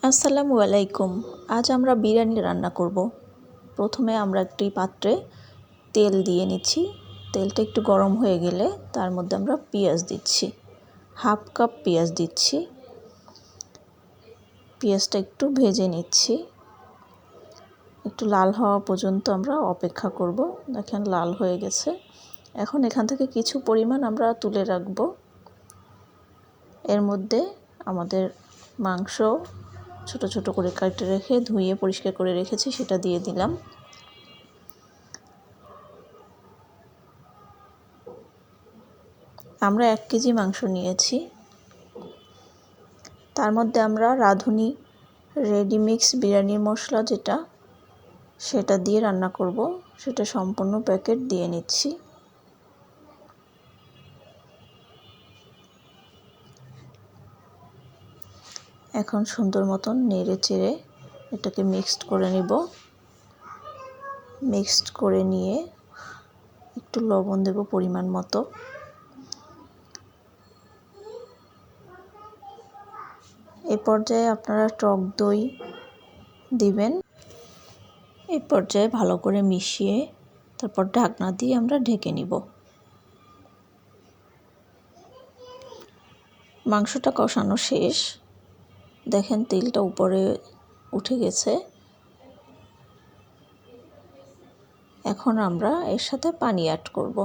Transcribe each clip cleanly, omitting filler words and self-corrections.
আসসালামু আলাইকুম। আজ আমরা বিরিয়ানি রান্না করব। প্রথমে আমরা একটি পাত্রে তেল দিয়ে নিচ্ছি। তেলটা একটু গরম হয়ে গেলে তার মধ্যে আমরা পেঁয়াজ দিচ্ছি। হাফ কাপ পেঁয়াজ দিচ্ছি। পেঁয়াজটা একটু ভেজে নিচ্ছি। একটু লাল হওয়া পর্যন্ত আমরা অপেক্ষা করব। দেখেন লাল হয়ে গেছে। এখন এখান থেকে কিছু পরিমাণ আমরা তুলে রাখব। এর মধ্যে আমাদের মাংস ছোট ছোট করে কেটে রেখে ধুয়ে পরিষ্কার করে রেখেছি, সেটা দিয়ে দিলাম। আমরা 1 কেজি মাংস নিয়েছি। তার মধ্যে আমরা রাঁধুনি রেডিমিক্স বিরিয়ানির মশলা সেটা দিয়ে রান্না করব। সেটা সম্পূর্ণ প্যাকেট দিয়ে নিচ্ছি। এখন সুন্দর মতন নেড়ে চেড়ে এটাকে মিক্সড করে নিব। মিক্সড করে নিয়ে একটু লবণ দেব পরিমাণ মতো। এই পর্যায়ে আপনারা টক দই দিবেন। এই পর্যায়ে ভালো করে মিশিয়ে তারপর ঢাকনা দিয়ে আমরা ঢেকে নিব। মাংসটা কষানো শেষ। দেখেন তেলটা উপরে উঠে গেছে। এখন আমরা এর সাথে পানি অ্যাড করব।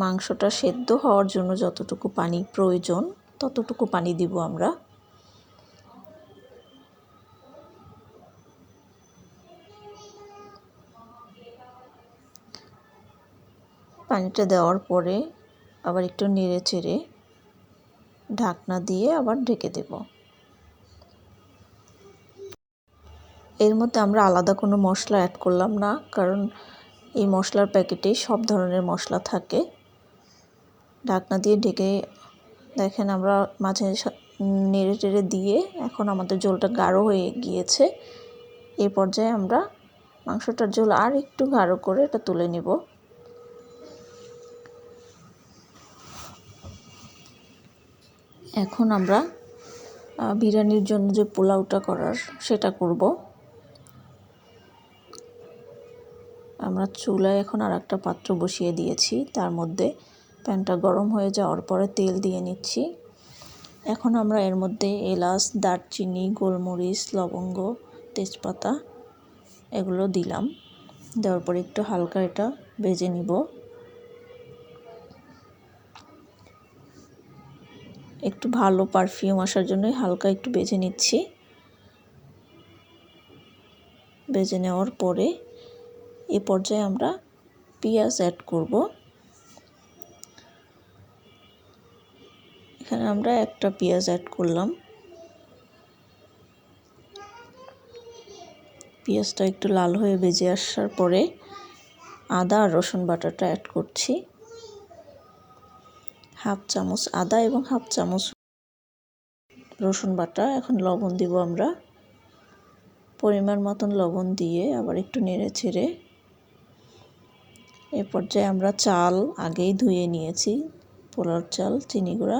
মাংসটা সেদ্ধ হওয়ার জন্য যতটুকু পানি প্রয়োজন ততটুকু পানি দিব আমরা। পানিটা দেওয়ার পরে আবার একটু নেড়ে চেড়ে ঢাকনা দিয়ে আবার ঢেকে দেব। এর মধ্যে আমরা আলাদা কোনো মশলা অ্যাড করলাম না, কারণ এই মশলার প্যাকেটে সব ধরনের মশলা থাকে। ঢাকনা দিয়ে ঢেকে দেখেন আমরা মাঝে নেড়ে চেড়ে দিয়ে এখন আমাদের ঝোলটা গাঢ় হয়ে গিয়েছে। এই পর্যায়ে আমরা মাংসটার ঝোল আর একটু গাঢ় করে এটা তুলে নেব। এখন আমরা বিরিয়ানির জন্য যে পোলাওটা করার সেটা করব। আমরা চুলায় এখন আর একটা পাত্র বসিয়ে দিয়েছি। তার মধ্যে প্যানটা গরম হয়ে যাওয়ার পরে তেল দিয়ে নিচ্ছি। এখন আমরা এর মধ্যে এলাচ, দারচিনি, গোলমরিচ, লবঙ্গ, তেজপাতা এগুলো দিলাম। দেওয়ার পরে একটু হালকা এটা ভেজে নিব। একটু ভালো পারফিউম আসার জন্য হালকা একটু ভেজে নিচ্ছি। ভেজে নেওয়ার পরে এ পর্যায়ে আমরা পেঁয়াজ অ্যাড করব। এখানে আমরা একটা পেঁয়াজ অ্যাড করলাম। পেঁয়াজটা একটু লাল হয়ে ভেজে আসার পরে আদা আর রসুন বাটাটা অ্যাড করছি। হাফ চামচ আদা এবং হাফ চামচ রসুন বাটা। এখন লবণ দিব আমরা পরিমাণ মতন লবণ দিয়ে আবার একটু নেড়ে ছেড়ে এ পর্যায়ে আমরা চাল আগেই ধুয়ে নিয়েছি, পোলাওর চাল, চিনি গুঁড়া,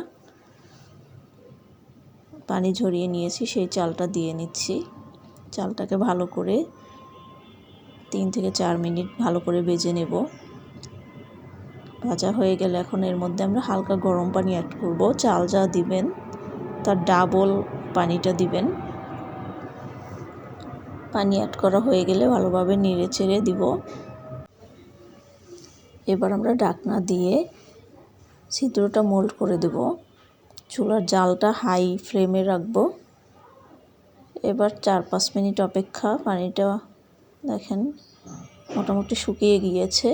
পানি ঝরিয়ে নিয়েছি, সেই চালটা দিয়ে নিচ্ছি। চালটাকে ভালো করে 3 থেকে 4 মিনিট ভালো করে ভেজে নেব। ভাজা হয়ে গেলে এখন এর মধ্যে আমরা হালকা গরম পানি অ্যাড করব। চাল যা দিবেন তার ডাবল পানিটা দিবেন। পানি অ্যাড করা হয়ে গেলে ভালোভাবে নেড়ে চেড়ে দিব। এবার আমরা ঢাকনা দিয়ে ছিদ্রটা মোল্ড করে দেব। চুলার জালটা হাই ফ্লেমে রাখব। এবার 4-5 মিনিট অপেক্ষা। পানিটা দেখেন মোটামুটি শুকিয়ে গিয়েছে।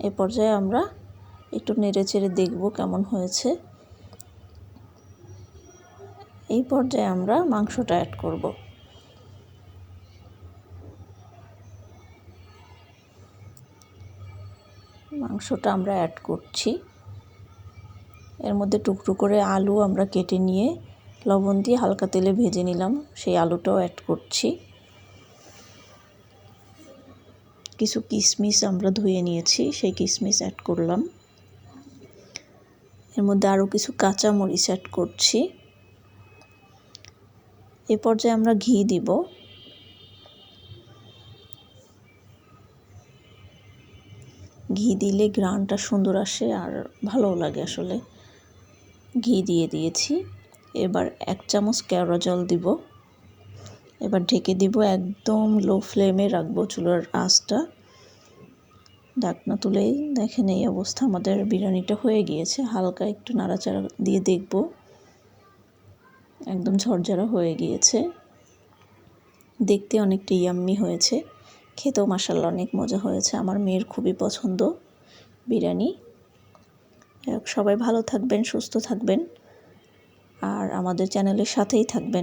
এ পর্যায়ে আমরা একটু নেড়ে চেড়ে দেখব কেমন হয়েছে। এই পর্যায়ে আমরা মাংসটা অ্যাড করব। মাংসটা আমরা অ্যাড করছি। এর মধ্যে টুকরো করে আলু আমরা কেটে নিয়ে লবণ দিয়ে হালকা তেলে ভেজে নিলাম, সেই আলুটাও অ্যাড করছি। কিছু কিশমিশ আমরা ধুয়ে নিয়েছি, সেই কিশমিশ অ্যাড করলাম। এর মধ্যে আরও কিছু কাঁচা মরিচ অ্যাড করছি। এ পর্যায়ে আমরা ঘি দিব। ঘি দিলে ঘ্রাণটা সুন্দর আসে আর ভালোও লাগে আসলে। ঘি দিয়ে দিয়েছি। এবার 1 চামচ কেওড়া জল দিব। এবার ঢেকে দিব, একদম লো ফ্লেমে রাখবো চুলার আঁচটা। ঢাকনা তুলেই দেখেন এই অবস্থা, আমাদের বিরিয়ানিটা হয়ে গিয়েছে। হালকা একটু নাড়াচাড়া দিয়ে দেখব, একদম ঝরঝরা হয়ে গিয়েছে। দেখতে অনেকটা ইয়াম্মি হয়েছে, খেতেও মাশাআল্লাহ অনেক মজা হয়েছে। আমার মেয়ের খুবই পছন্দ বিরিয়ানি। সবাই ভালো থাকবেন, সুস্থ থাকবেন আর আমাদের চ্যানেলের সাথেই থাকবেন।